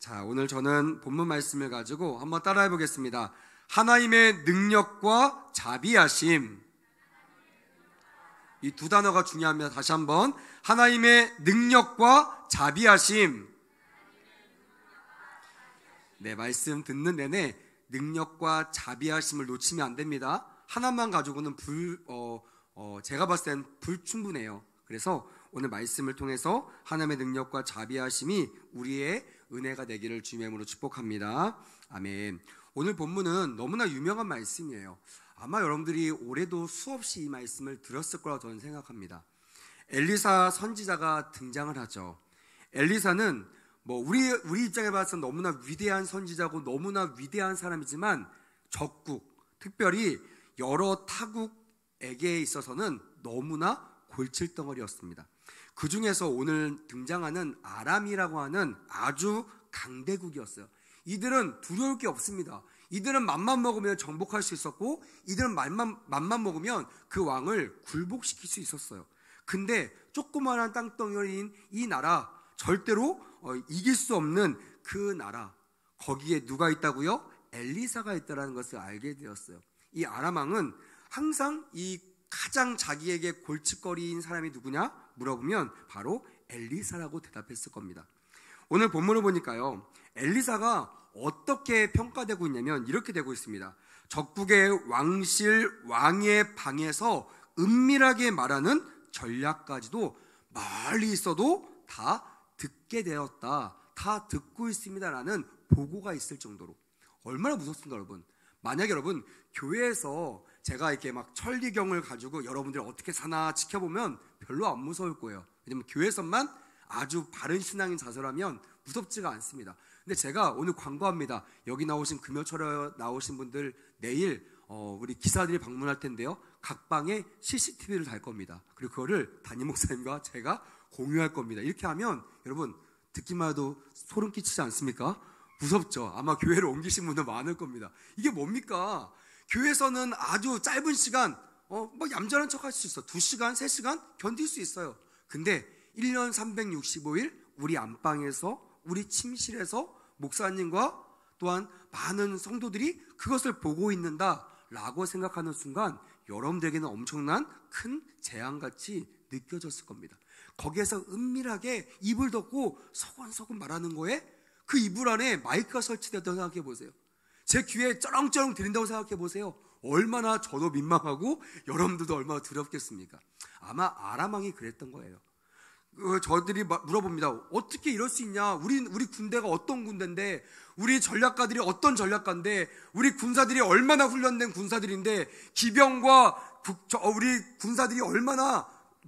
자, 오늘 저는 본문 말씀을 가지고 한번 따라해 보겠습니다. 하나님의 능력과 자비하심. 이 두 단어가 중요합니다. 다시 한번. 하나님의 능력과 자비하심. 네, 말씀 듣는 내내 능력과 자비하심을 놓치면 안 됩니다. 하나만 가지고는 제가 봤을 땐 불충분해요. 그래서 오늘 말씀을 통해서 하나님의 능력과 자비하심이 우리의 은혜가 되기를 주님의 이름으로 축복합니다. 아멘. 오늘 본문은 너무나 유명한 말씀이에요. 아마 여러분들이 올해도 수없이 이 말씀을 들었을 거라고 저는 생각합니다. 엘리사 선지자가 등장을 하죠. 엘리사는 우리 입장에 봐서 너무나 위대한 선지자고 너무나 위대한 사람이지만 적국, 특별히 여러 타국에게 있어서는 너무나 골칫덩어리였습니다. 그 중에서 오늘 등장하는 아람이라고 하는 아주 강대국이었어요. 이들은 두려울 게 없습니다. 이들은 맘만 먹으면 정복할 수 있었고, 이들은 맘만 먹으면 그 왕을 굴복시킬 수 있었어요. 근데 조그마한 땅덩어리인 이 나라, 절대로 이길 수 없는 그 나라, 거기에 누가 있다고요? 엘리사가 있다는 것을 알게 되었어요. 이 아람 왕은 항상 이 가장 자기에게 골칫거리인 사람이 누구냐? 물어보면 바로 엘리사라고 대답했을 겁니다. 오늘 본문을 보니까요, 엘리사가 어떻게 평가되고 있냐면 이렇게 되고 있습니다. 적국의 왕의 방에서 은밀하게 말하는 전략까지도 멀리 있어도 다 듣게 되었다, 다 듣고 있습니다라는 보고가 있을 정도로. 얼마나 무섭습니까, 여러분? 만약에 여러분 교회에서 제가 이렇게 막 천리경을 가지고 여러분들이 어떻게 사나 지켜보면 별로 안 무서울 거예요. 왜냐면 교회에서만 아주 바른 신앙인 자세라면 무섭지가 않습니다. 근데 제가 오늘 광고합니다. 여기 나오신 금요철에 나오신 분들 내일 우리 기사들이 방문할 텐데요, 각 방에 CCTV를 달 겁니다. 그리고 그거를 담임 목사님과 제가 공유할 겁니다. 이렇게 하면 여러분 듣기만 해도 소름 끼치지 않습니까? 무섭죠. 아마 교회를 옮기신 분들 많을 겁니다. 이게 뭡니까? 교회에서는 아주 짧은 시간 얌전한 척 할 수 있어. 2시간, 3시간 견딜 수 있어요. 근데 1년 365일 우리 안방에서, 우리 침실에서 목사님과 또한 많은 성도들이 그것을 보고 있는다라고 생각하는 순간 여러분들에게는 엄청난 큰 재앙같이 느껴졌을 겁니다. 거기에서 은밀하게 입을 덮고 서곤서곤 말하는 거에 그 이불 안에 마이크가 설치되었다고 생각해 보세요. 제 귀에 쩌렁쩌렁 들린다고 생각해 보세요. 얼마나 저도 민망하고 여러분들도 얼마나 두렵겠습니까? 아마 아람 왕이 그랬던 거예요. 저들이 물어봅니다. 어떻게 이럴 수 있냐? 우리 군대가 어떤 군대인데, 우리 전략가들이 어떤 전략가인데, 우리 군사들이 얼마나 훈련된 군사들인데, 기병과 우리 군사들이 얼마나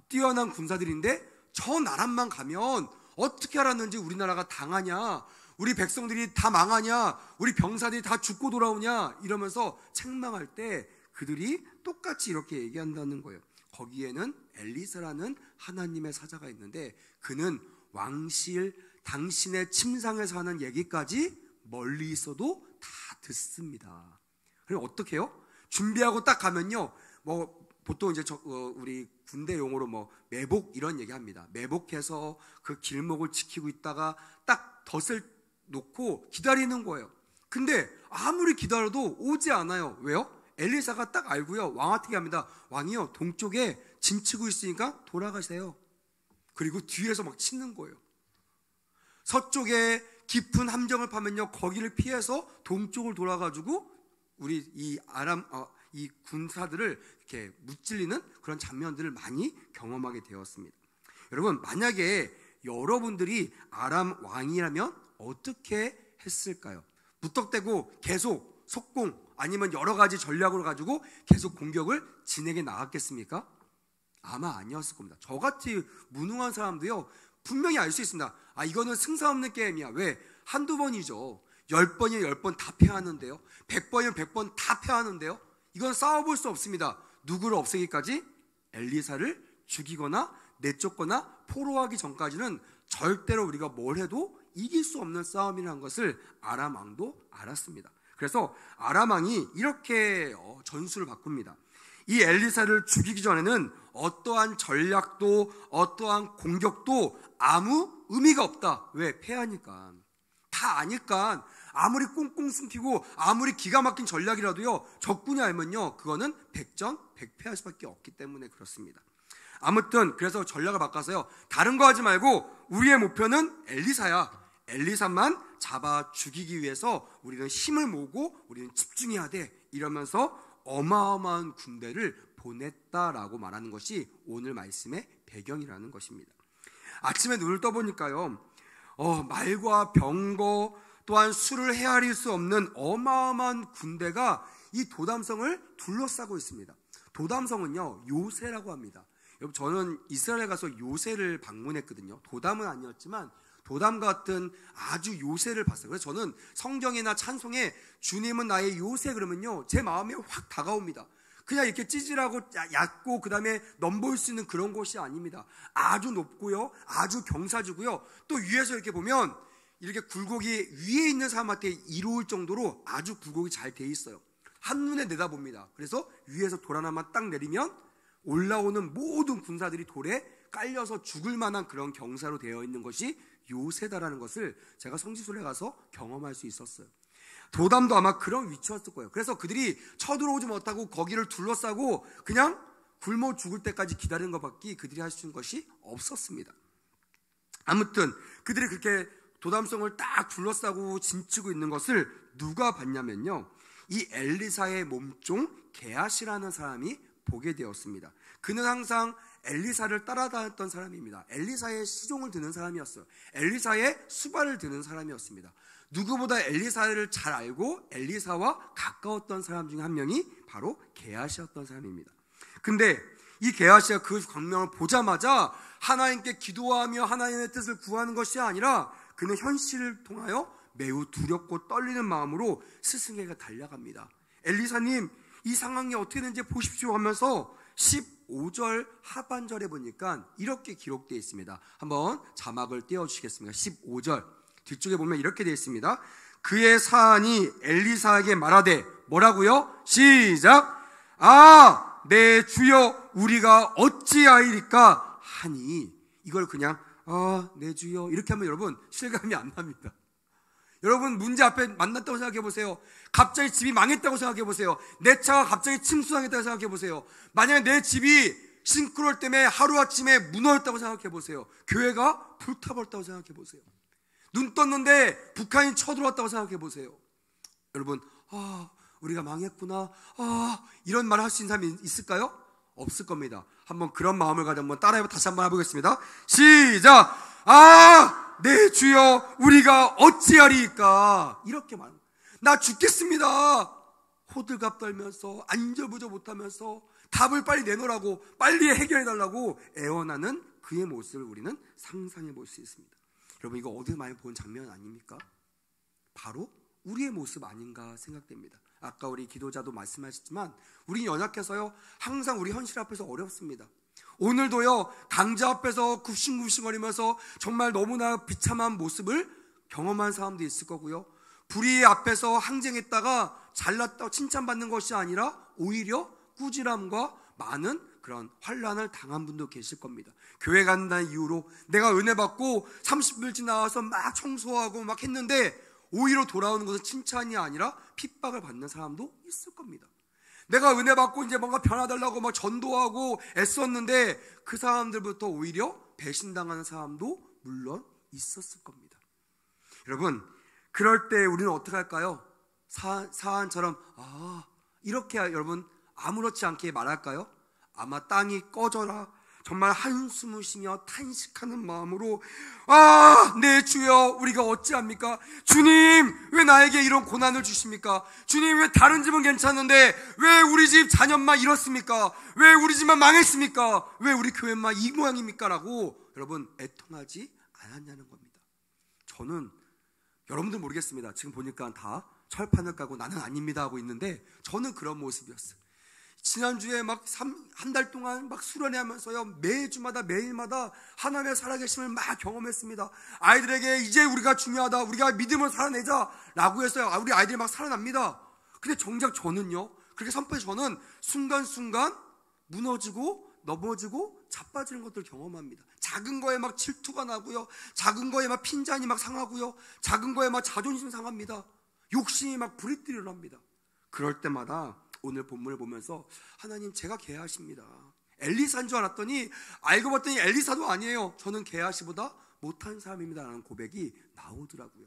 뛰어난 군사들인데 저 나라만 가면 어떻게 알았는지 우리나라가 당하냐, 우리 백성들이 다 망하냐, 우리 병사들이 다 죽고 돌아오냐 이러면서 책망할 때 그들이 똑같이 이렇게 얘기한다는 거예요. 거기에는 엘리사라는 하나님의 사자가 있는데 그는 왕실, 당신의 침상에서 하는 얘기까지 멀리 있어도 다 듣습니다. 그럼 어떻게 해요? 준비하고 딱 가면요, 보통 이제 우리 군대 용어로 매복 이런 얘기합니다. 매복해서 그 길목을 지키고 있다가 딱 덫을 놓고 기다리는 거예요. 근데 아무리 기다려도 오지 않아요. 왜요? 엘리사가 딱 알고요, 왕한테 합니다. 왕이요, 동쪽에 짐 치고 있으니까 돌아가세요. 그리고 뒤에서 막 치는 거예요. 서쪽에 깊은 함정을 파면요, 거기를 피해서 동쪽을 돌아가지고 우리 이 군사들을 이렇게 무찔리는 그런 장면들을 많이 경험하게 되었습니다. 여러분, 만약에 여러분들이 아람 왕이라면 어떻게 했을까요? 무턱대고 계속 속공 아니면 여러 가지 전략을 가지고 계속 공격을 진행해 나갔겠습니까? 아마 아니었을 겁니다. 저같이 무능한 사람도요, 분명히 알 수 있습니다. 이거는 승산 없는 게임이야. 왜? 한두 번이죠. 10번이면 10번 다 패하는데요, 100번이면 100번 다 패하는데요, 이건 싸워볼 수 없습니다. 누구를 없애기까지? 엘리사를 죽이거나 내쫓거나 포로하기 전까지는 절대로 우리가 뭘 해도 이길 수 없는 싸움이라는 것을 아람 왕도 알았습니다. 그래서 아람 왕이 이렇게 전술을 바꿉니다. 이 엘리사를 죽이기 전에는 어떠한 전략도 어떠한 공격도 아무 의미가 없다. 왜? 패하니까. 다 아니까 아무리 꽁꽁 숨기고 아무리 기가 막힌 전략이라도요, 적군이 알면요, 그거는 백전백패할 수밖에 없기 때문에 그렇습니다. 아무튼 그래서 전략을 바꿔서요, 다른 거 하지 말고 우리의 목표는 엘리사야. 엘리사만 잡아 죽이기 위해서 우리는 힘을 모으고 우리는 집중해야 돼, 이러면서 어마어마한 군대를 보냈다라고 말하는 것이 오늘 말씀의 배경이라는 것입니다. 아침에 눈을 떠보니까요, 말과 병거 또한 수를 헤아릴 수 없는 어마어마한 군대가 이 도담성을 둘러싸고 있습니다. 도담성은요, 요새라고 합니다. 여러분, 저는 이스라엘에 가서 요새를 방문했거든요. 도담은 아니었지만 도담 같은 아주 요새를 봤어요. 그래서 저는 성경이나 찬송에 주님은 나의 요새 그러면요, 제 마음에 확 다가옵니다. 그냥 이렇게 찌질하고 얕고 그 다음에 넘볼 수 있는 그런 곳이 아닙니다. 아주 높고요, 아주 경사지고요, 또 위에서 이렇게 보면 이렇게 굴곡이 위에 있는 사람한테 이로울 정도로 아주 굴곡이 잘 돼 있어요. 한눈에 내다봅니다. 그래서 위에서 돌 하나만 딱 내리면 올라오는 모든 군사들이 돌에 깔려서 죽을 만한 그런 경사로 되어 있는 것이 요새다라는 것을 제가 성지순례 가서 경험할 수 있었어요. 도담도 아마 그런 위치였을 거예요. 그래서 그들이 쳐들어오지 못하고 거기를 둘러싸고 그냥 굶어 죽을 때까지 기다리는 것밖에 그들이 할 수 있는 것이 없었습니다. 아무튼 그들이 그렇게 도담성을 딱 둘러싸고 짐치고 있는 것을 누가 봤냐면요, 이 엘리사의 몸종 게하시라는 사람이 보게 되었습니다. 그는 항상 엘리사를 따라다녔던 사람입니다. 엘리사의 시종을 드는 사람이었어요. 엘리사의 수발을 드는 사람이었습니다. 누구보다 엘리사를 잘 알고 엘리사와 가까웠던 사람 중에 한 명이 바로 게하시였던 사람입니다. 근데 이 게하시가 그 광명을 보자마자 하나님께 기도하며 하나님의 뜻을 구하는 것이 아니라 그는 현실을 통하여 매우 두렵고 떨리는 마음으로 스승에게 달려갑니다. 엘리사님, 이 상황이 어떻게 되는지 보십시오 하면서 15절 하반절에 보니까 이렇게 기록되어 있습니다. 한번 자막을 띄워주시겠습니까? 15절 뒤쪽에 보면 이렇게 되어 있습니다. 그의 사안이 엘리사에게 말하되, 뭐라고요? 시작! 아, 내 주여, 우리가 어찌하이리까 하니, 이걸 그냥 내 주여 이렇게 하면 여러분 실감이 안 납니다. 여러분, 문제 앞에 만났다고 생각해 보세요. 갑자기 집이 망했다고 생각해 보세요. 내 차가 갑자기 침수당했다고 생각해 보세요. 만약에 내 집이 싱크로울 때문에 하루아침에 무너졌다고 생각해 보세요. 교회가 불타버렸다고 생각해 보세요. 눈 떴는데 북한이 쳐들어왔다고 생각해 보세요. 여러분, 우리가 망했구나, 이런 말을 할 수 있는 사람이 있을까요? 없을 겁니다. 한번 그런 마음을 가지고 한번 따라해 다시 한번 해보겠습니다. 시작! 내 주여, 우리가 어찌하리까? 이렇게 말합니다. 나 죽겠습니다. 호들갑 떨면서 안절부절 못하면서 답을 빨리 내놓으라고, 빨리 해결해달라고 애원하는 그의 모습을 우리는 상상해 볼 수 있습니다. 여러분, 이거 어디서 많이 본 장면 아닙니까? 바로 우리의 모습 아닌가 생각됩니다. 아까 우리 기도자도 말씀하셨지만 우리 연약해서요, 항상 우리 현실 앞에서 어렵습니다. 오늘도요, 강자 앞에서 굽신굽신거리면서 정말 너무나 비참한 모습을 경험한 사람도 있을 거고요, 불의 앞에서 항쟁했다가 잘났다고 칭찬받는 것이 아니라 오히려 꾸지람과 많은 그런 환난을 당한 분도 계실 겁니다. 교회 간다는 이유로 내가 은혜 받고 30일째 나와서 막 청소하고 막 했는데 오히려 돌아오는 것은 칭찬이 아니라 핍박을 받는 사람도 있을 겁니다. 내가 은혜 받고 이제 뭔가 변화달라고 막 전도하고 애썼는데 그 사람들부터 오히려 배신당하는 사람도 물론 있었을 겁니다. 여러분, 그럴 때 우리는 어떻게 할까요? 사안처럼 이렇게 여러분 아무렇지 않게 말할까요? 아마 땅이 꺼져라, 정말 한숨을 쉬며 탄식하는 마음으로 내 주여, 우리가 어찌합니까? 주님, 왜 나에게 이런 고난을 주십니까? 주님, 왜 다른 집은 괜찮은데 왜 우리 집 자녀만 이렇습니까? 왜 우리 집만 망했습니까? 왜 우리 교회만 이 모양입니까? 라고 여러분 애통하지 않았냐는 겁니다. 저는 여러분들 모르겠습니다. 지금 보니까 다 철판을 까고 나는 아닙니다 하고 있는데 저는 그런 모습이었어요. 지난주에 막 한 달 동안 막 수련회 하면서요, 매주마다 매일마다 하나님의 살아계심을 막 경험했습니다. 아이들에게 이제 우리가 중요하다, 우리가 믿음을 살아내자 라고 했어요. 우리 아이들이 막 살아납니다. 근데 정작 저는요, 그렇게 선포해서 저는 순간순간 무너지고 넘어지고 자빠지는 것들 경험합니다. 작은 거에 막 질투가 나고요. 작은 거에 막 핀잔이 막 상하고요. 작은 거에 막 자존심 상합니다. 욕심이 막 부리뜨려 납니다. 그럴 때마다 오늘 본문을 보면서 하나님, 제가 게하십니다. 엘리사인 줄 알았더니 알고 봤더니 엘리사도 아니에요. 저는 게하시보다 못한 사람입니다 라는 고백이 나오더라고요.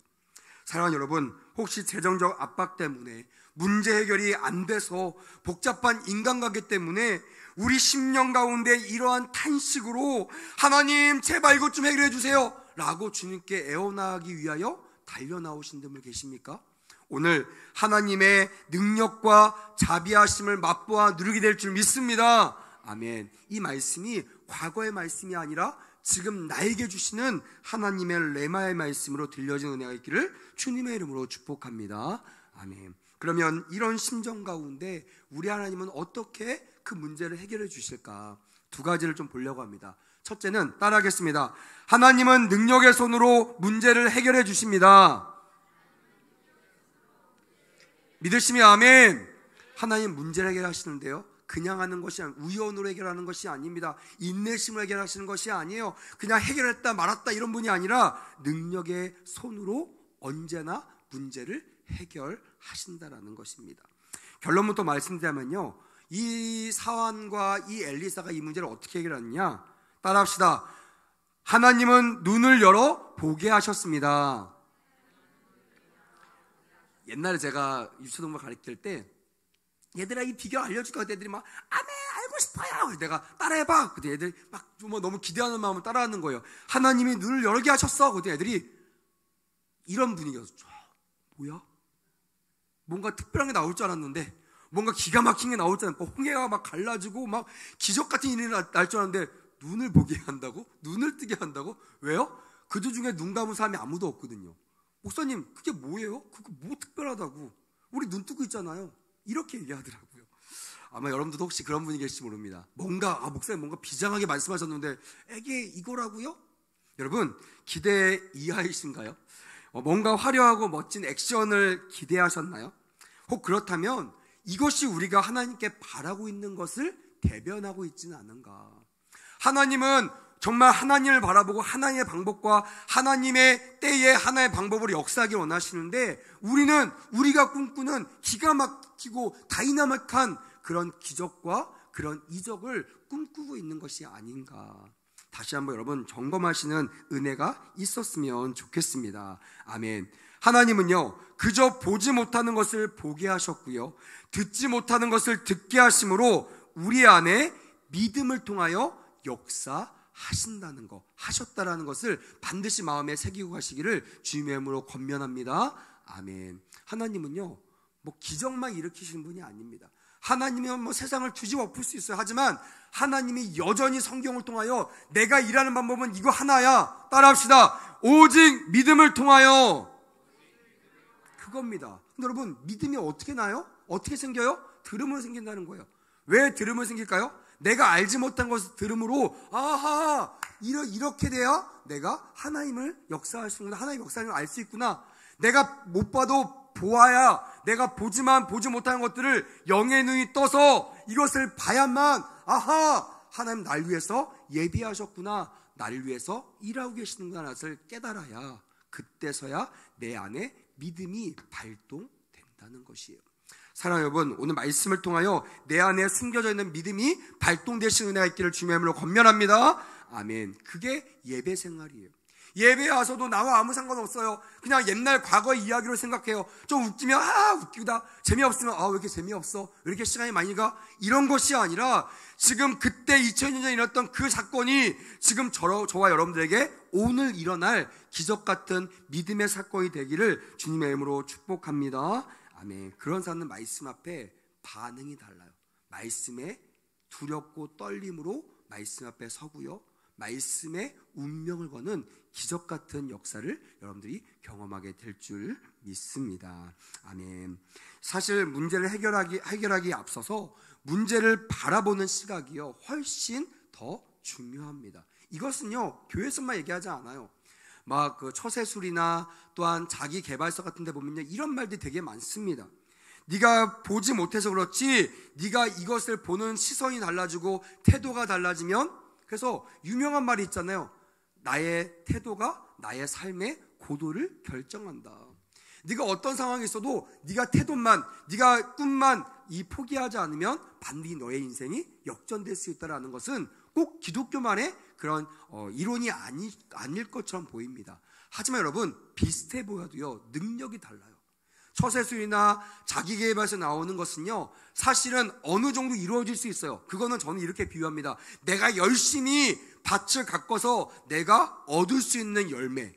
사랑하는 여러분, 혹시 재정적 압박 때문에 문제 해결이 안 돼서 복잡한 인간관계 때문에 우리 심령 가운데 이러한 탄식으로 하나님 제발 이것 좀 해결해 주세요 라고 주님께 애원하기 위하여 달려나오신 분들 계십니까? 오늘 하나님의 능력과 자비하심을 맛보아 누리게 될 줄 믿습니다. 아멘. 이 말씀이 과거의 말씀이 아니라 지금 나에게 주시는 하나님의 레마의 말씀으로 들려진 은혜가 있기를 주님의 이름으로 축복합니다. 아멘. 그러면 이런 심정 가운데 우리 하나님은 어떻게 그 문제를 해결해 주실까? 두 가지를 좀 보려고 합니다. 첫째는 따라하겠습니다. 하나님은 능력의 손으로 문제를 해결해 주십니다. 믿으시면 아멘. 하나님 문제를 해결하시는데요, 그냥 하는 것이 아니라 우연으로 해결하는 것이 아닙니다. 인내심으로 해결하시는 것이 아니에요. 그냥 해결했다 말았다 이런 분이 아니라 능력의 손으로 언제나 문제를 해결하신다라는 것입니다. 결론부터 말씀드리면요, 이 사환과 이 엘리사가 이 문제를 어떻게 해결하느냐, 따라합시다. 하나님은 눈을 열어 보게 하셨습니다. 옛날에 제가 유초등부 가르칠 때 얘들아 이 비결 알려줄까? 애들이 막 아멘 알고 싶어요. 그래서 내가 따라해봐. 그때 애들이 막 너무 기대하는 마음을 따라하는 거예요. 하나님이 눈을 열게 하셨어. 그때 애들이 이런 분위기였어. 뭐야? 뭔가 특별한 게 나올 줄 알았는데, 뭔가 기가 막힌 게 나올 줄 알았는데, 홍해가 막 갈라지고 막 기적 같은 일이 날 줄 알았는데 눈을 보게 한다고? 눈을 뜨게 한다고? 왜요? 그들 중에 눈 감은 사람이 아무도 없거든요. 목사님 그게 뭐예요? 그거 뭐 특별하다고? 우리 눈 뜨고 있잖아요. 이렇게 얘기하더라고요. 아마 여러분들도 혹시 그런 분이 계실지 모릅니다. 목사님 뭔가 비장하게 말씀하셨는데 이게 이거라고요? 여러분 기대 이하이신가요? 뭔가 화려하고 멋진 액션을 기대하셨나요? 혹 그렇다면 이것이 우리가 하나님께 바라고 있는 것을 대변하고 있지는 않은가? 하나님은 정말 하나님을 바라보고 하나님의 방법과 하나님의 때에 하나의 방법으로 역사하기 원하시는데, 우리는 우리가 꿈꾸는 기가 막히고 다이나믹한 그런 기적과 그런 이적을 꿈꾸고 있는 것이 아닌가. 다시 한번 여러분 점검하시는 은혜가 있었으면 좋겠습니다. 아멘. 하나님은요 그저 보지 못하는 것을 보게 하셨고요, 듣지 못하는 것을 듣게 하심으로 우리 안에 믿음을 통하여 역사하신다는 거, 하셨다라는 것을 반드시 마음에 새기고 가시기를 주님의 이름으로 권면합니다. 아멘. 하나님은요 뭐 기적만 일으키시는 분이 아닙니다. 하나님은 뭐 세상을 뒤집어 엎을 수 있어요. 하지만 하나님이 여전히 성경을 통하여 내가 일하는 방법은 이거 하나야. 따라합시다. 오직 믿음을 통하여. 그겁니다. 근데 여러분 믿음이 어떻게 나요? 어떻게 생겨요? 들음으로 생긴다는 거예요. 왜 들음으로 생길까요? 내가 알지 못한 것을 들음으로 아하 이렇게 돼야 내가 하나님을 역사하시는구나, 하나님 역사를 알 수 있구나. 내가 못 봐도 보아야, 내가 보지만 보지 못하는 것들을 영의 눈이 떠서 이것을 봐야만 아하 하나님 날 위해서 예비하셨구나, 나를 위해서 일하고 계시는구나라는 것을 깨달아야 그때서야 내 안에 믿음이 발동된다는 것이에요. 사랑하는 여러분, 오늘 말씀을 통하여 내 안에 숨겨져 있는 믿음이 발동되시는 은혜가 있기를 주님의 이름으로 권면합니다. 아멘. 그게 예배 생활이에요. 예배에 와서도 나와 아무 상관없어요. 그냥 옛날 과거의 이야기로 생각해요. 좀 웃기면 웃기다, 재미없으면 왜 이렇게 재미없어, 왜 이렇게 시간이 많이 가, 이런 것이 아니라 지금 그때 2000년 전에 일어났던 그 사건이 지금 저와 여러분들에게 오늘 일어날 기적 같은 믿음의 사건이 되기를 주님의 이름으로 축복합니다. 아멘. 그런 사람은 말씀 앞에 반응이 달라요. 말씀에 두렵고 떨림으로 말씀 앞에 서고요, 말씀에 운명을 거는 기적 같은 역사를 여러분들이 경험하게 될 줄 믿습니다. 아멘. 사실 문제를 해결하기 앞서서 문제를 바라보는 시각이요 훨씬 더 중요합니다. 이것은요 교회에서만 얘기하지 않아요. 막 그 처세술이나 또한 자기 개발서 같은 데 보면요 이런 말들이 되게 많습니다. 네가 보지 못해서 그렇지 네가 이것을 보는 시선이 달라지고 태도가 달라지면, 그래서 유명한 말이 있잖아요. 나의 태도가 나의 삶의 고도를 결정한다. 네가 어떤 상황에 있어도 네가 태도만, 네가 꿈만 포기하지 않으면 반드시 너의 인생이 역전될 수 있다는 것은 꼭 기독교만의 그런 이론이 아닐 것처럼 보입니다. 하지만 여러분, 비슷해 보여도요 능력이 달라요. 처세술이나 자기계발에서 나오는 것은요 사실은 어느 정도 이루어질 수 있어요. 그거는 저는 이렇게 비유합니다. 내가 열심히 밭을 가꿔서 내가 얻을 수 있는 열매,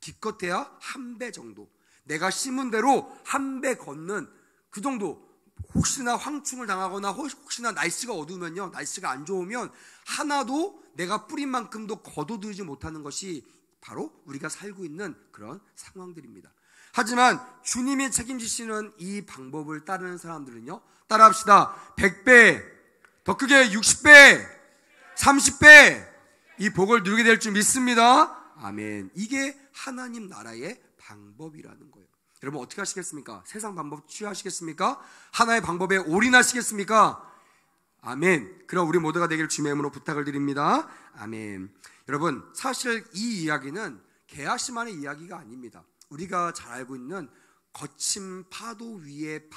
기껏해야 1배 정도, 내가 심은 대로 1배 걷는 그 정도. 혹시나 황충을 당하거나 혹시나 날씨가 어두우면요, 날씨가 안 좋으면 하나도 내가 뿌린 만큼도 거둬들이지 못하는 것이 바로 우리가 살고 있는 그런 상황들입니다. 하지만 주님이 책임지시는 이 방법을 따르는 사람들은요, 따라합시다. 100배, 더 크게 60배, 30배 이 복을 누리게 될 줄 믿습니다. 아멘. 이게 하나님 나라의 방법이라는 거예요. 여러분 어떻게 하시겠습니까? 세상 방법 취하시겠습니까? 하나의 방법에 올인하시겠습니까? 아멘. 그럼 우리 모두가 되길 주님의 이름으로 부탁을 드립니다. 아멘. 여러분 사실 이 이야기는 게하시만의 이야기가 아닙니다. 우리가 잘 알고 있는 거친 파도 위에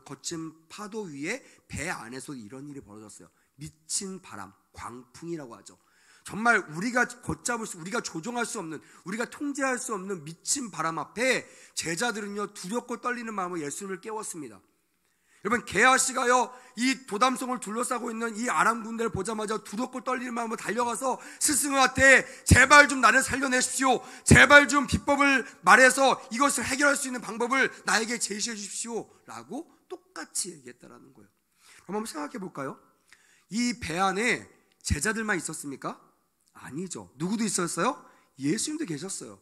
거친 파도 위에 배 안에서 이런 일이 벌어졌어요. 미친 바람, 광풍이라고 하죠. 정말 우리가 걷잡을 수, 우리가 조종할 수 없는, 우리가 통제할 수 없는 미친 바람 앞에 제자들은요 두렵고 떨리는 마음으로 예수님을 깨웠습니다. 여러분 게하시가요 이 도담성을 둘러싸고 있는 이 아람 군대를 보자마자 두렵고 떨리는 마음으로 달려가서 스승한테 제발 좀 나를 살려내십시오, 제발 좀 비법을 말해서 이것을 해결할 수 있는 방법을 나에게 제시해 주십시오 라고 똑같이 얘기했다라는 거예요. 그럼 한번 생각해 볼까요? 이 배 안에 제자들만 있었습니까? 아니죠. 누구도 있었어요? 예수님도 계셨어요.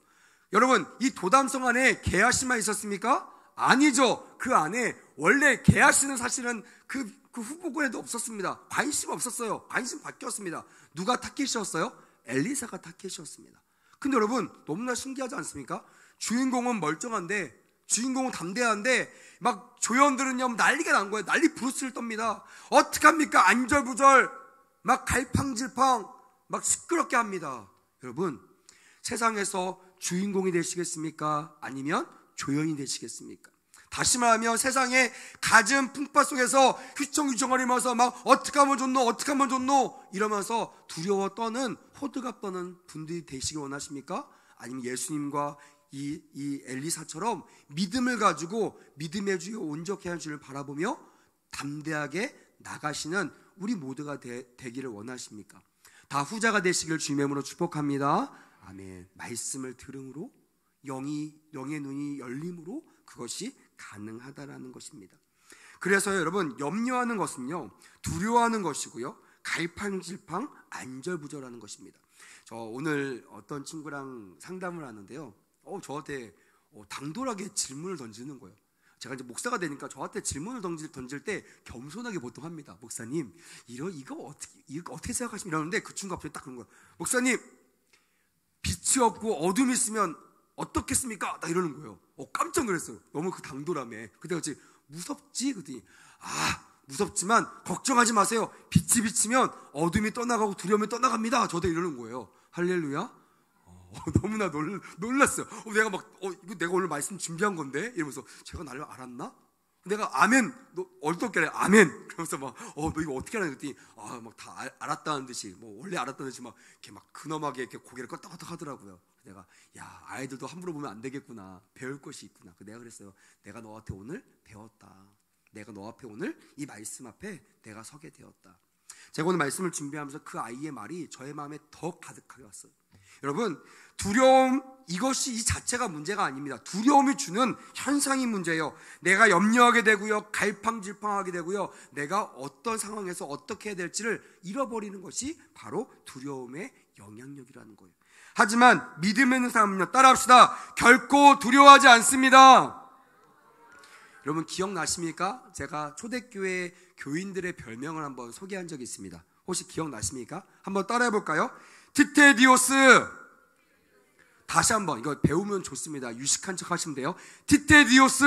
여러분 이 도담성 안에 게하시만 있었습니까? 아니죠. 그 안에 원래 게하시는 사실은 그 후보군에도 없었습니다. 관심 없었어요. 관심 바뀌었습니다. 누가 타깃이었어요? 엘리사가 타깃이었습니다. 근데 여러분 너무나 신기하지 않습니까? 주인공은 멀쩡한데, 주인공은 담대한데 막 조연들은요 난리가 난 거예요. 난리 부르스를 떱니다. 어떡합니까? 안절부절 막 갈팡질팡 막 시끄럽게 합니다. 여러분 세상에서 주인공이 되시겠습니까? 아니면 조연이 되시겠습니까? 다시 말하면 세상의 갖은 풍파 속에서 휘청휘청거리면서 막 어떡하면 좋노 이러면서 두려워 떠는, 호들갑 떠는 분들이 되시기 원하십니까? 아니면 예수님과 이 엘리사처럼 믿음을 가지고 믿음의 주여 온전케 하는 주를 바라보며 담대하게 나가시는 우리 모두가 되기를 원하십니까? 다 후자가 되시길 주님의 이름으로 축복합니다. 아멘. 말씀을 들음으로 영의 눈이 열림으로 그것이 가능하다라는 것입니다. 그래서 여러분 염려하는 것은요 두려워하는 것이고요, 갈팡질팡 안절부절하는 것입니다. 저 오늘 어떤 친구랑 상담을 하는데요, 저한테 당돌하게 질문을 던지는 거예요. 제가 이제 목사가 되니까 저한테 질문을 던질 때 겸손하게 보통 합니다. 목사님 이거 어떻게 생각하시면, 이러는데 그 친구가 갑자기 딱 그런 거예요. 목사님 빛이 없고 어둠이 있으면 어떻겠습니까? 딱 이러는 거예요. 깜짝 놀랐어요. 너무 그 당돌함에. 그때 같이 무섭지? 그랬더니 무섭지만 걱정하지 마세요. 빛이 비치면 어둠이 떠나가고 두려움이 떠나갑니다. 저도 이러는 거예요. 할렐루야. 너무나 놀랐어요. 내가 오늘 말씀 준비한 건데 이러면서 제가 나를 알았나? 내가 아멘, 너 어떻게 알아? 아멘. 그러면서 너 이거 어떻게 알아? 그랬더니 막 다 알았다는 듯이, 원래 알았다는 듯이 막 이렇게 막 근엄하게 이렇게 고개를 끄덕끄덕 하더라고요. 내가 아이들도 함부로 보면 안 되겠구나. 배울 것이 있구나. 내가 그랬어요. 내가 너한테 오늘 배웠다. 내가 너 앞에 오늘 이 말씀 앞에 내가 서게 되었다. 제가 오늘 말씀을 준비하면서 그 아이의 말이 저의 마음에 더 가득하게 왔어요. 여러분 두려움 이것이 이 자체가 문제가 아닙니다. 두려움이 주는 현상이 문제예요. 내가 염려하게 되고요, 갈팡질팡하게 되고요, 내가 어떤 상황에서 어떻게 해야 될지를 잃어버리는 것이 바로 두려움의 영향력이라는 거예요. 하지만 믿음에 있는 사람은요, 따라합시다. 결코 두려워하지 않습니다. 여러분 기억나십니까? 제가 초대교회 교인들의 별명을 한번 소개한 적이 있습니다. 혹시 기억나십니까? 한번 따라해볼까요? 티테디오스. 다시 한번, 이거 배우면 좋습니다. 유식한 척 하시면 돼요. 티테디오스.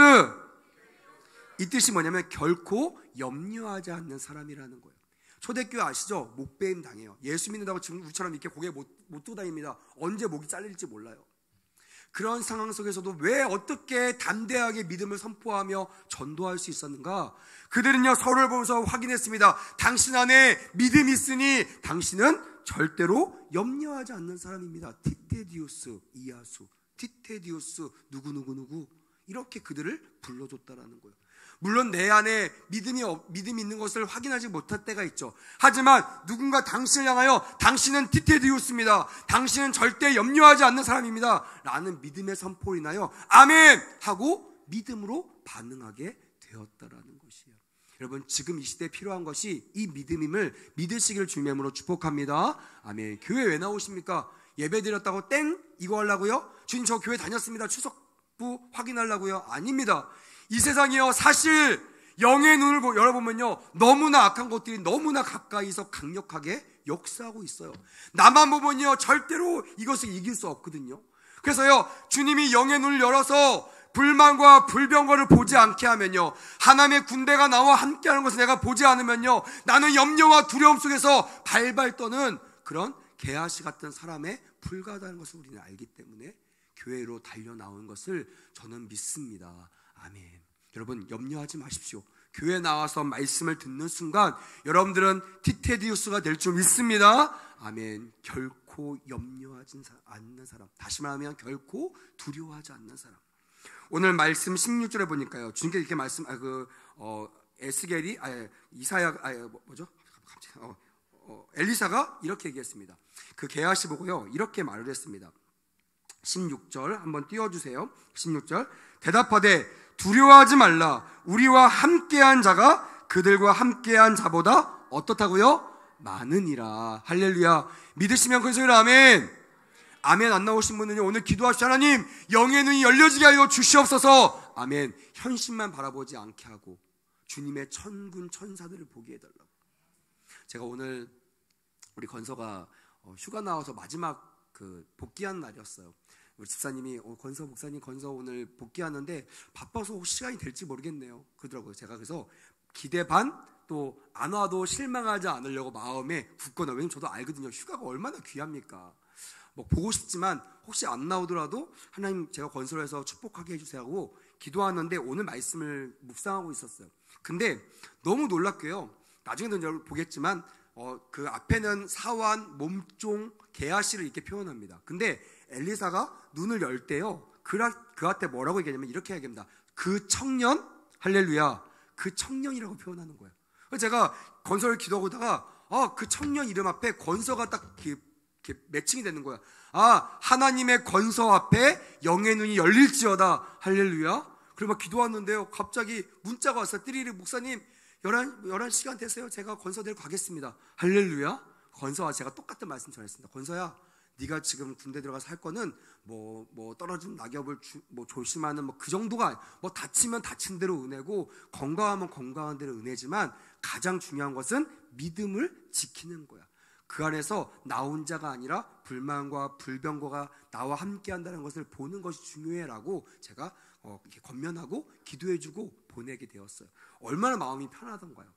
이 뜻이 뭐냐면 결코 염려하지 않는 사람이라는 거예요. 초대교회 아시죠? 목배임 당해요. 예수 믿는다고 지금 우리처럼 이렇게 고개 못 두고 다닙니다. 언제 목이 잘릴지 몰라요. 그런 상황 속에서도 왜 어떻게 담대하게 믿음을 선포하며 전도할 수 있었는가? 그들은요, 서로를 보면서 확인했습니다. 당신 안에 믿음이 있으니 당신은 절대로 염려하지 않는 사람입니다. 티테디우스 이야수, 티테디우스 누구누구누구, 이렇게 그들을 불러줬다라는 거예요. 물론 내 안에 믿음이 있는 것을 확인하지 못할 때가 있죠. 하지만 누군가 당신을 향하여 당신은 티테디우스입니다, 당신은 절대 염려하지 않는 사람입니다 라는 믿음의 선포를 인하여 아멘 하고 믿음으로 반응하게 되었다라는 것이에요. 여러분, 지금 이 시대에 필요한 것이 이 믿음임을 믿으시기를 주님으로 축복합니다. 아멘. 교회 왜 나오십니까? 예배 드렸다고 땡? 이거 하려고요? 주님 저 교회 다녔습니다, 추석부 확인하려고요? 아닙니다. 이 세상이요, 사실 영의 눈을 열어보면요, 너무나 악한 것들이 너무나 가까이서 강력하게 역사하고 있어요. 나만 보면요, 절대로 이것을 이길 수 없거든요. 그래서요, 주님이 영의 눈을 열어서 불만과 불병거를 보지 않게 하면요, 하나님의 군대가 나와 함께하는 것을 내가 보지 않으면요, 나는 염려와 두려움 속에서 발발 떠는 그런 게하시 같은 사람에 불과하다는 것을 우리는 알기 때문에 교회로 달려나온 것을 저는 믿습니다. 아멘. 여러분, 염려하지 마십시오. 교회 나와서 말씀을 듣는 순간 여러분들은 티테디우스가 될 줄 믿습니다. 아멘. 결코 염려하지 않는 사람, 다시 말하면 결코 두려워하지 않는 사람. 오늘 말씀 16절에 보니까요, 주님께 이렇게 말씀, 에스겔이, 엘리사가 이렇게 얘기했습니다. 그 게하시 보고요, 이렇게 말을 했습니다. 16절 한번 띄워주세요. 16절. 대답하되 두려워하지 말라. 우리와 함께한 자가 그들과 함께한 자보다 어떻다고요? 많으니라. 할렐루야. 믿으시면 큰 소리로 아멘. 아멘 안 나오신 분은요, 오늘 기도하시죠. 하나님, 영의 눈이 열려지게 하여 주시옵소서. 아멘. 현실만 바라보지 않게 하고 주님의 천군 천사들을 보게 해달라고. 제가 오늘 우리 건서가 휴가 나와서 마지막 복귀한 날이었어요. 우리 집사님이 건서 목사님, 건서 오늘 복귀하는데 바빠서 시간이 될지 모르겠네요 그러더라고요. 제가 그래서 기대 반, 또 안 와도 실망하지 않으려고 마음에 굳건해요. 왜냐면 저도 알거든요, 휴가가 얼마나 귀합니까. 뭐 보고 싶지만 혹시 안 나오더라도 하나님, 제가 건설을 해서 축복하게 해주세요 하고 기도하는데 오늘 말씀을 묵상하고 있었어요. 근데 너무 놀랍게요, 나중에도 여러분 보겠지만 그 앞에는 사환, 몸종, 게하시를 이렇게 표현합니다. 근데 엘리사가 눈을 열 때요, 그한테 뭐라고 얘기하냐면 이렇게 얘기합니다. 그 청년, 할렐루야, 그 청년이라고 표현하는 거예요. 그래서 제가 건설을 기도하고 있다가 그 청년 이름 앞에 건서가 딱 이렇게 매칭이 되는 거야. 하나님의 건서 앞에 영의 눈이 열릴지어다, 할렐루야. 그리고 막 기도하는데요, 갑자기 문자가 왔어요. 띠리리 목사님 11시간 되세요. 제가 건서 데리고 가겠습니다. 할렐루야. 건서와 제가 똑같은 말씀 전했습니다. 건서야, 네가 지금 군대 들어가서 할 거는 뭐 떨어진 낙엽을 조심하는 그 정도가, 다치면 다친 대로 은혜고 건강하면 건강한 대로 은혜지만 가장 중요한 것은 믿음을 지키는 거야. 그 안에서 나 혼자가 아니라 불만과 불병거가 나와 함께 한다는 것을 보는 것이 중요해라고 제가 이렇게 권면하고 기도해주고 보내게 되었어요. 얼마나 마음이 편하던가요.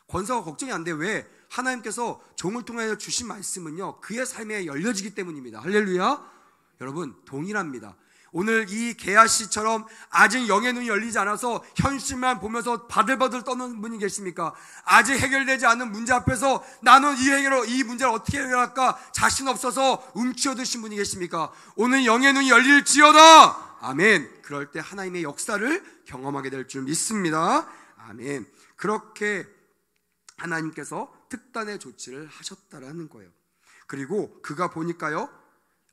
권서가 걱정이 안 돼. 왜? 하나님께서 종을 통해 주신 말씀은요, 그의 삶에 열려지기 때문입니다. 할렐루야. 여러분, 동일합니다. 오늘 이 게하시처럼 아직 영의 눈이 열리지 않아서 현실만 보면서 바들바들 떠는 분이 계십니까? 아직 해결되지 않은 문제 앞에서 나는 이 문제를 어떻게 해결할까 자신 없어서 움츠러드신 분이 계십니까? 오늘 영의 눈이 열릴지어다. 아멘. 그럴 때 하나님의 역사를 경험하게 될 줄 믿습니다. 아멘. 그렇게 하나님께서 특단의 조치를 하셨다라는 거예요. 그리고 그가 보니까요,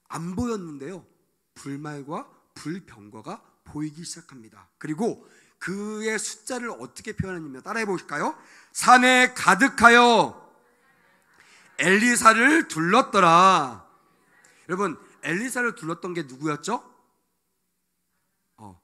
안 보였는데요, 불말과 불병거가 보이기 시작합니다. 그리고 그의 숫자를 어떻게 표현하냐면, 따라해 보실까요? 산에 가득하여 엘리사를 둘렀더라. 여러분, 엘리사를 둘렀던 게 누구였죠?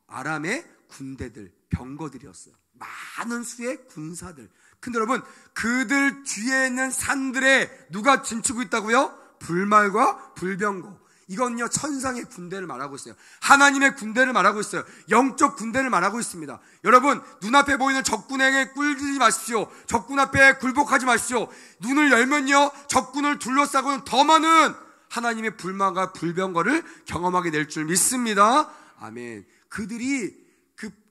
아람의 군대들, 병거들이었어요. 많은 수의 군사들. 근데 여러분, 그들 뒤에 있는 산들에 누가 춤추고 있다고요? 불말과 불병거. 이건요 천상의 군대를 말하고 있어요. 하나님의 군대를 말하고 있어요. 영적 군대를 말하고 있습니다. 여러분, 눈앞에 보이는 적군에게 꿀들이지 마십시오. 적군 앞에 굴복하지 마십시오. 눈을 열면요 적군을 둘러싸고는 더 많은 하나님의 불만과 불병거를 경험하게 될 줄 믿습니다. 아멘. 그들이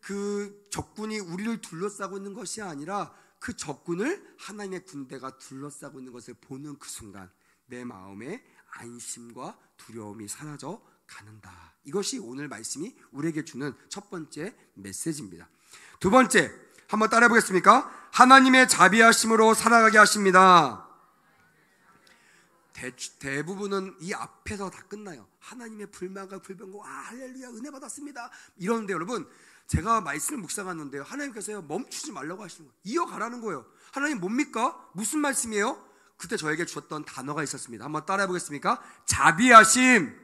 그 적군이 우리를 둘러싸고 있는 것이 아니라 그 적군을 하나님의 군대가 둘러싸고 있는 것을 보는 그 순간 내 마음에 안심과 두려움이 사라져 가는다. 이것이 오늘 말씀이 우리에게 주는 첫 번째 메시지입니다. 두 번째, 한번 따라해 보겠습니까? 하나님의 자비하심으로 살아가게 하십니다. 대부분은 이 앞에서 다 끝나요. 하나님의 불만과 불병거, 할렐루야, 은혜 받았습니다. 이러는데 여러분, 제가 말씀을 묵상하는데요, 하나님께서요 멈추지 말라고 하시는 거예요. 이어가라는 거예요. 하나님 뭡니까? 무슨 말씀이에요? 그때 저에게 주었던 단어가 있었습니다. 한번 따라해 보겠습니까? 자비하심.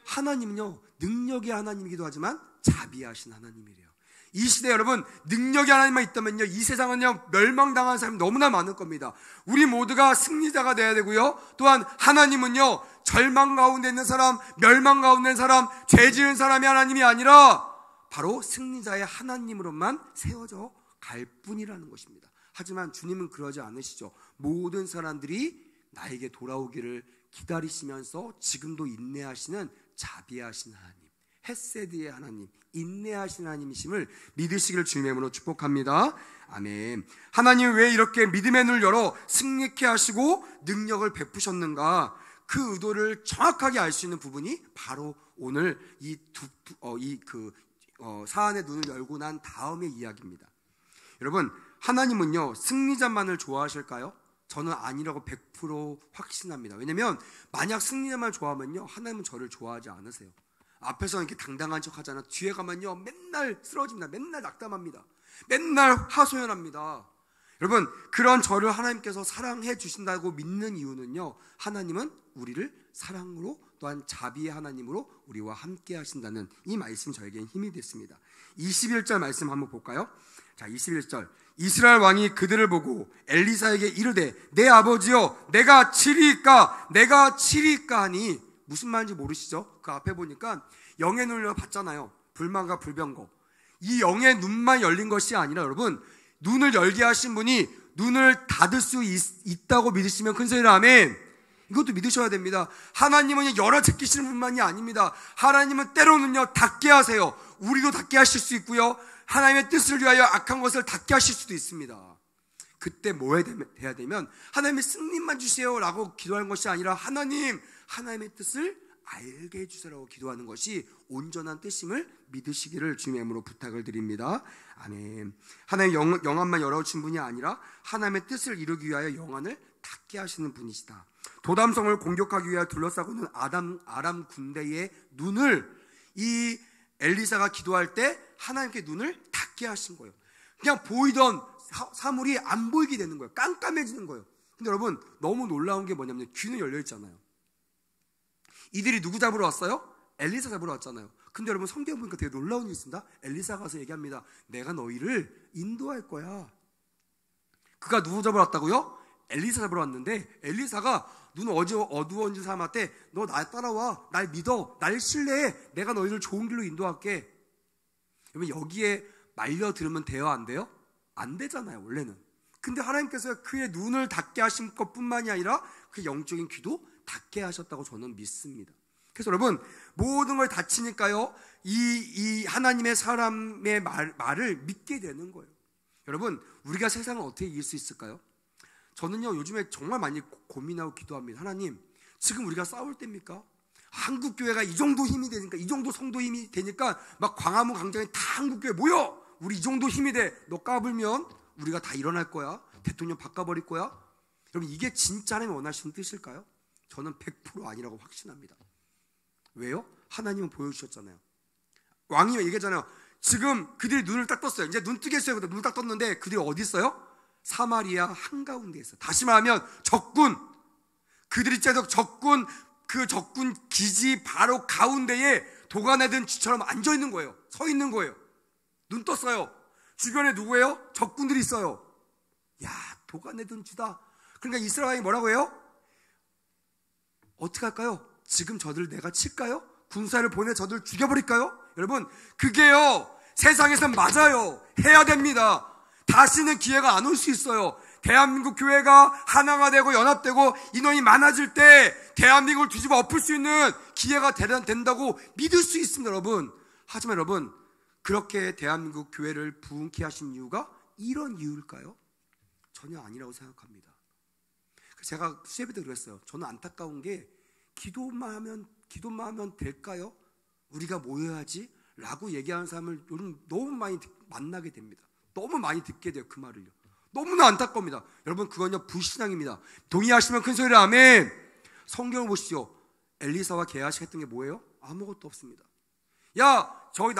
하나님은요 능력의 하나님이기도 하지만 자비하신 하나님이래요. 이 시대 여러분, 능력의 하나님만 있다면요 이 세상은요 멸망당한 사람이 너무나 많을 겁니다. 우리 모두가 승리자가 돼야 되고요, 또한 하나님은요 절망 가운데 있는 사람, 멸망 가운데 있는 사람, 죄 지은 사람이 하나님이 아니라 바로 승리자의 하나님으로만 세워져 갈 뿐이라는 것입니다. 하지만 주님은 그러지 않으시죠. 모든 사람들이 나에게 돌아오기를 기다리시면서 지금도 인내하시는 자비하신 하나님, 헤세드의 하나님, 인내하신 하나님이심을 믿으시기를 주님의 이름으로 축복합니다. 아멘. 하나님이 왜 이렇게 믿음의 눈을 열어 승리케 하시고 능력을 베푸셨는가, 그 의도를 정확하게 알 수 있는 부분이 바로 오늘 사안의 눈을 열고 난 다음의 이야기입니다. 여러분, 하나님은요 승리자만을 좋아하실까요? 저는 아니라고 100% 확신합니다. 왜냐면 만약 승리자만 좋아하면요 하나님은 저를 좋아하지 않으세요. 앞에서는 이렇게 당당한 척 하잖아. 뒤에 가면요 맨날 쓰러집니다. 맨날 낙담합니다. 맨날 하소연합니다. 여러분, 그런 저를 하나님께서 사랑해 주신다고 믿는 이유는요, 하나님은 우리를 사랑으로 또한 자비의 하나님으로 우리와 함께 하신다는 이 말씀이 저에게는 힘이 됐습니다. 21절 말씀 한번 볼까요? 자, 21절. 이스라엘 왕이 그들을 보고 엘리사에게 이르되 내 아버지여 내가 치리이까 내가 치리이까 하니, 무슨 말인지 모르시죠? 그 앞에 보니까 영의 눈을 봤잖아요. 불만과 불병거. 이 영의 눈만 열린 것이 아니라 여러분, 눈을 열게 하신 분이 눈을 닫을 수 있다고 믿으시면 큰 소리로 아멘. 이것도 믿으셔야 됩니다. 하나님은 열어 제끼시는 분만이 아닙니다. 하나님은 때로는요 닫게 하세요. 우리도 닫게 하실 수 있고요, 하나님의 뜻을 위하여 악한 것을 닫게 하실 수도 있습니다. 그때 뭐 해야 되면 하나님의 승리만 주세요 라고 기도하는 것이 아니라 하나님의 뜻을 알게 해주세요라고 기도하는 것이 온전한 뜻임을 믿으시기를 주님의 이름으로 부탁을 드립니다. 아멘. 하나님의 영안만 열어주신 분이 아니라 하나님의 뜻을 이루기 위하여 영안을 닫게 하시는 분이시다. 도담성을 공격하기 위하여 둘러싸고 있는 아람 군대의 눈을 이 엘리사가 기도할 때 하나님께 눈을 닫게 하신 거예요. 그냥 보이던 사물이 안 보이게 되는 거예요. 깜깜해지는 거예요. 근데 여러분, 너무 놀라운 게 뭐냐면 귀는 열려 있잖아요. 이들이 누구 잡으러 왔어요? 엘리사 잡으러 왔잖아요. 근데 여러분, 성경 보니까 되게 놀라운 일이 있습니다. 엘리사가 가서 얘기합니다. 내가 너희를 인도할 거야. 그가 누구 잡으러 왔다고요? 엘리사 잡으러 왔는데, 엘리사가 눈 어두워진 사람한테 너 날 따라와, 날 믿어, 날 신뢰해, 내가 너희를 좋은 길로 인도할게. 여러분, 여기에 말려 들으면 돼요, 안 돼요? 안 되잖아요, 원래는. 근데 하나님께서 그의 눈을 닫게 하신 것뿐만이 아니라 그 영적인 귀도 닫게 하셨다고 저는 믿습니다. 그래서 여러분, 모든 걸 닫히니까요 이 하나님의 사람의 말을 믿게 되는 거예요. 여러분, 우리가 세상을 어떻게 이길 수 있을까요? 저는요 요즘에 정말 많이 고민하고 기도합니다. 하나님, 지금 우리가 싸울 때입니까? 한국교회가 이 정도 힘이 되니까, 이 정도 성도 힘이 되니까 막 광화문 광장에 다 한국교회 모여! 우리 이 정도 힘이 돼! 너 까불면 우리가 다 일어날 거야. 대통령 바꿔버릴 거야. 여러분, 이게 진짜 하나님이 원하시는 뜻일까요? 저는 100% 아니라고 확신합니다. 왜요? 하나님은 보여주셨잖아요. 왕이 얘기했잖아요. 지금 그들이 눈을 딱 떴어요. 이제 눈 뜨겠어요. 눈을 딱 떴는데 그들이 어디 있어요? 사마리아 한가운데 있어요. 다시 말하면 적군, 그들이 째서 적군, 그 적군 기지 바로 가운데에 도가내든 쥐처럼 앉아 있는 거예요. 서 있는 거예요. 눈 떴어요. 주변에 누구예요? 적군들이 있어요. 야, 도가내든 쥐다. 그러니까 이스라엘이 뭐라고 해요? 어떻게 할까요? 지금 저들 내가 칠까요? 군사를 보내 저들 죽여버릴까요? 여러분, 그게요, 세상에선 맞아요. 해야 됩니다. 다시는 기회가 안 올 수 있어요. 대한민국 교회가 하나가 되고 연합되고 인원이 많아질 때 대한민국을 뒤집어 엎을 수 있는 기회가 된다고 믿을 수 있습니다, 여러분. 하지만 여러분, 그렇게 대한민국 교회를 부흥케 하신 이유가 이런 이유일까요? 전혀 아니라고 생각합니다. 제가 수예배 때 그랬어요. 저는 안타까운 게 기도만 하면 될까요? 우리가 모여야지 라고 얘기하는 사람을 요즘 너무 많이 만나게 됩니다. 너무 많이 듣게 돼요, 그 말을요. 너무나 안타까웁니다. 여러분, 그건요 불신앙입니다. 동의하시면 큰 소리로 아멘. 성경을 보시죠. 엘리사와 게하시가 했던 게 뭐예요? 아무것도 없습니다. 야, 저기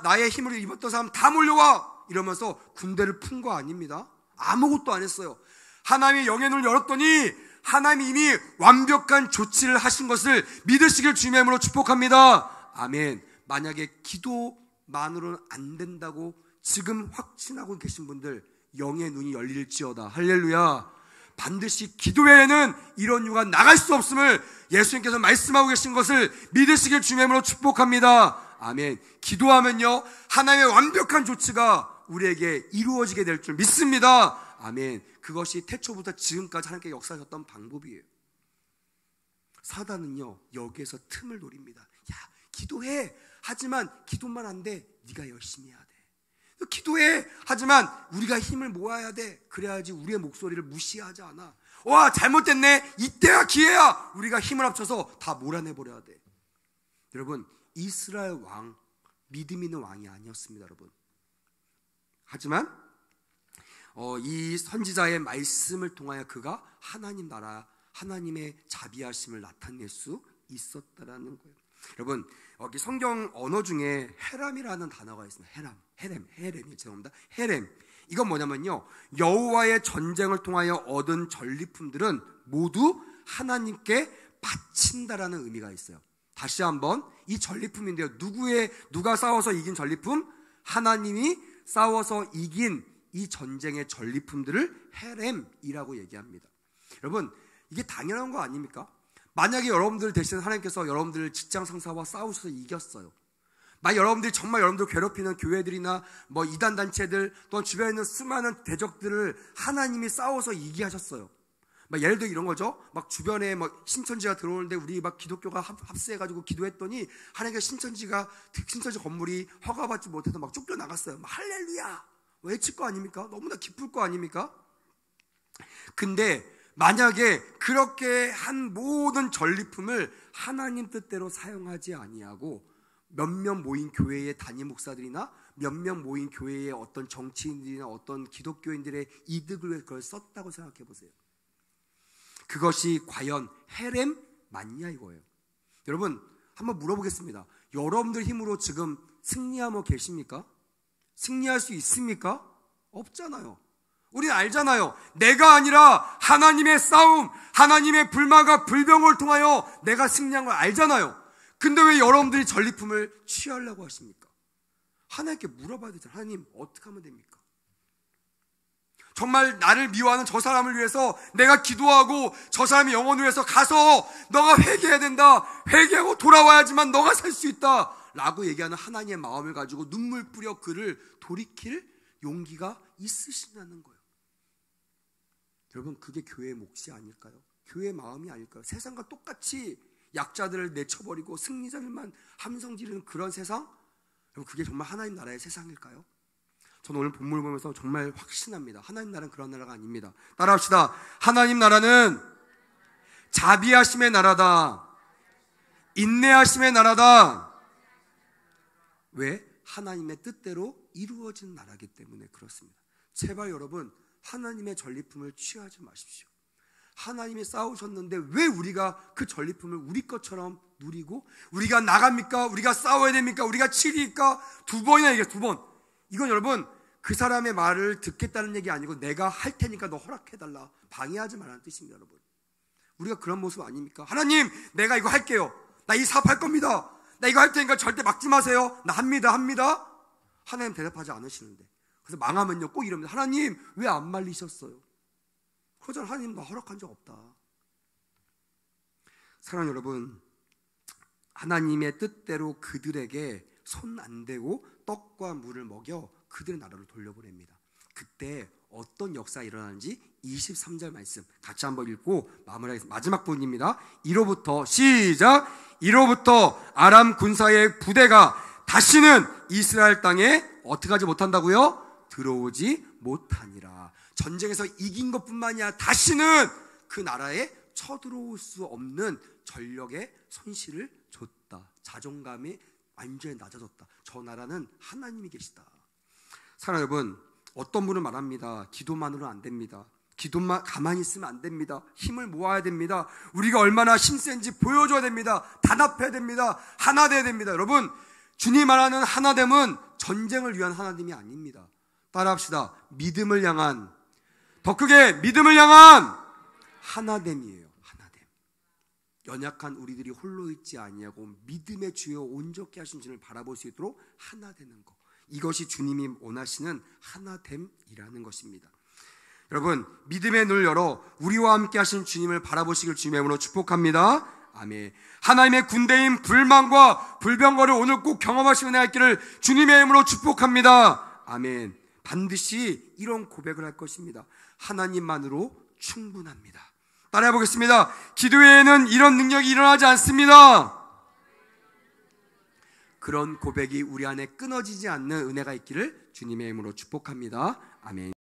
나의 힘으로 입었던 사람 다 몰려와! 이러면서 군대를 푼 거 아닙니다. 아무것도 안 했어요. 하나님의 영의 눈을 열었더니 하나님이 이미 완벽한 조치를 하신 것을 믿으시길 주님의 이름으로 축복합니다. 아멘. 만약에 기도만으로는 안 된다고 지금 확신하고 계신 분들, 영의 눈이 열릴지어다. 할렐루야. 반드시 기도 외에는 이런 유가 나갈 수 없음을 예수님께서 말씀하고 계신 것을 믿으시길 주님의 이름으로 축복합니다. 아멘. 기도하면요, 하나님의 완벽한 조치가 우리에게 이루어지게 될 줄 믿습니다. 아멘. 그것이 태초부터 지금까지 하나님께 역사하셨던 방법이에요. 사단은요, 여기에서 틈을 노립니다. 야, 기도해. 하지만 기도만 안 돼. 네가 열심히 해야 돼. 기도해. 하지만 우리가 힘을 모아야 돼. 그래야지 우리의 목소리를 무시하지 않아. 와, 잘못됐네. 이때가 기회야. 우리가 힘을 합쳐서 다 몰아내버려야 돼. 여러분, 이스라엘 왕, 믿음 있는 왕이 아니었습니다, 여러분. 하지만 이 선지자의 말씀을 통하여 그가 하나님 나라, 하나님의 자비하심을 나타낼 수 있었다라는 거예요. 여러분, 여기 성경 언어 중에 헤람이라는 단어가 있습니다. 헤렘이 죄송합니다. 헤렘. 이건 뭐냐면요, 여호와의 전쟁을 통하여 얻은 전리품들은 모두 하나님께 바친다라는 의미가 있어요. 다시 한번, 이 전리품인데요, 누가 싸워서 이긴 전리품? 하나님이 싸워서 이긴 이 전쟁의 전리품들을 헤렘이라고 얘기합니다. 여러분, 이게 당연한 거 아닙니까? 만약에 여러분들 대신 하나님께서 여러분들 직장 상사와 싸우셔서 이겼어요. 만약 여러분들이 정말 여러분들 괴롭히는 교회들이나 뭐 이단 단체들 또는 주변에 있는 수많은 대적들을 하나님이 싸워서 이기게 하셨어요. 막 예를 들어 이런 거죠. 막 주변에 막 신천지가 들어오는데 우리 막 기독교가 합세해가지고 기도했더니 하나님께 신천지 건물이 허가받지 못해서 막 쫓겨나갔어요. 막 할렐루야 외칠 거 아닙니까? 너무나 기쁠 거 아닙니까? 근데 만약에 그렇게 한 모든 전리품을 하나님 뜻대로 사용하지 아니하고 몇몇 모인 교회의 담임 목사들이나 몇몇 모인 교회의 어떤 정치인들이나 어떤 기독교인들의 이득을 위해 그걸 썼다고 생각해 보세요. 그것이 과연 헤렘 맞냐 이거예요. 여러분, 한번 물어보겠습니다. 여러분들 힘으로 지금 승리하며 계십니까? 승리할 수 있습니까? 없잖아요. 우리는 알잖아요. 내가 아니라 하나님의 싸움, 하나님의 불만과 불병을 통하여 내가 승리한 걸 알잖아요. 근데 왜 여러분들이 전리품을 취하려고 하십니까? 하나님께 물어봐야 되잖아요. 하나님, 어떻게 하면 됩니까? 정말 나를 미워하는 저 사람을 위해서 내가 기도하고 저 사람의 영혼을 위해서 가서 너가 회개해야 된다. 회개하고 돌아와야지만 너가 살 수 있다. 라고 얘기하는 하나님의 마음을 가지고 눈물 뿌려 그를 돌이킬 용기가 있으시냐는 거예요. 여러분, 그게 교회의 몫이 아닐까요? 교회의 마음이 아닐까요? 세상과 똑같이 약자들을 내쳐버리고 승리자들만 함성 지르는 그런 세상? 여러분, 그게 정말 하나님 나라의 세상일까요? 저는 오늘 본문을 보면서 정말 확신합니다. 하나님 나라는 그런 나라가 아닙니다. 따라합시다. 하나님 나라는 자비하심의 나라다. 인내하심의 나라다. 왜? 하나님의 뜻대로 이루어진 나라이기 때문에 그렇습니다. 제발 여러분, 하나님의 전리품을 취하지 마십시오. 하나님이 싸우셨는데 왜 우리가 그 전리품을 우리 것처럼 누리고, 우리가 나갑니까? 우리가 싸워야 됩니까? 우리가 치리니까? 2번이나 얘기해요. 2번. 이건 여러분, 그 사람의 말을 듣겠다는 얘기 아니고 내가 할 테니까 너 허락해달라, 방해하지 말라는 뜻입니다. 여러분, 우리가 그런 모습 아닙니까? 하나님, 내가 이거 할게요. 나 이 사업할 겁니다. 나 이거 할 테니까 절대 막지 마세요. 나 합니다. 하나님 대답하지 않으시는데, 그래서 망하면요 꼭 이럽니다. 하나님, 왜 안 말리셨어요? 그러잖아. 하나님, 나 허락한 적 없다. 사랑하는 여러분, 하나님의 뜻대로 그들에게 손 안 대고 떡과 물을 먹여 그들의 나라로 돌려보냅니다. 그때 어떤 역사가 일어나는지 23절 말씀 같이 한번 읽고 마무리하겠습니다. 마지막 부분입니다. 1호부터 시작. 1호부터 아람 군사의 부대가 다시는 이스라엘 땅에 어떻게 하지 못한다고요? 들어오지 못하니라. 전쟁에서 이긴 것뿐만이 아니라 다시는 그 나라에 쳐들어올 수 없는 전력의 손실을 줬다. 자존감이 완전히 낮아졌다. 저 나라는 하나님이 계시다. 사랑하는 여러분, 어떤 분은 말합니다. 기도만으로는 안 됩니다. 기도만 가만히 있으면 안 됩니다. 힘을 모아야 됩니다. 우리가 얼마나 힘센지 보여줘야 됩니다. 단합해야 됩니다. 하나 돼야 됩니다. 여러분, 주님 말하는 하나됨은 전쟁을 위한 하나됨이 아닙니다. 따라합시다. 믿음을 향한, 더 크게 믿음을 향한 하나됨이에요. 하나됨. 연약한 우리들이 홀로 있지 아니하고 믿음의 주여 온전케 하신 주님을 바라볼 수 있도록 하나 되는 것. 이것이 주님이 원하시는 하나됨이라는 것입니다. 여러분, 믿음의 눈을 열어 우리와 함께 하신 주님을 바라보시길 주님의 이름으로 축복합니다. 아멘. 하나님의 군대인 불만과 불병거를 오늘 꼭 경험하시는 은혜가 있기를 주님의 이름으로 축복합니다. 아멘. 반드시 이런 고백을 할 것입니다. 하나님만으로 충분합니다. 따라해 보겠습니다. 기도회에는 이런 능력이 일어나지 않습니다. 그런 고백이 우리 안에 끊어지지 않는 은혜가 있기를 주님의 이름으로 축복합니다. 아멘.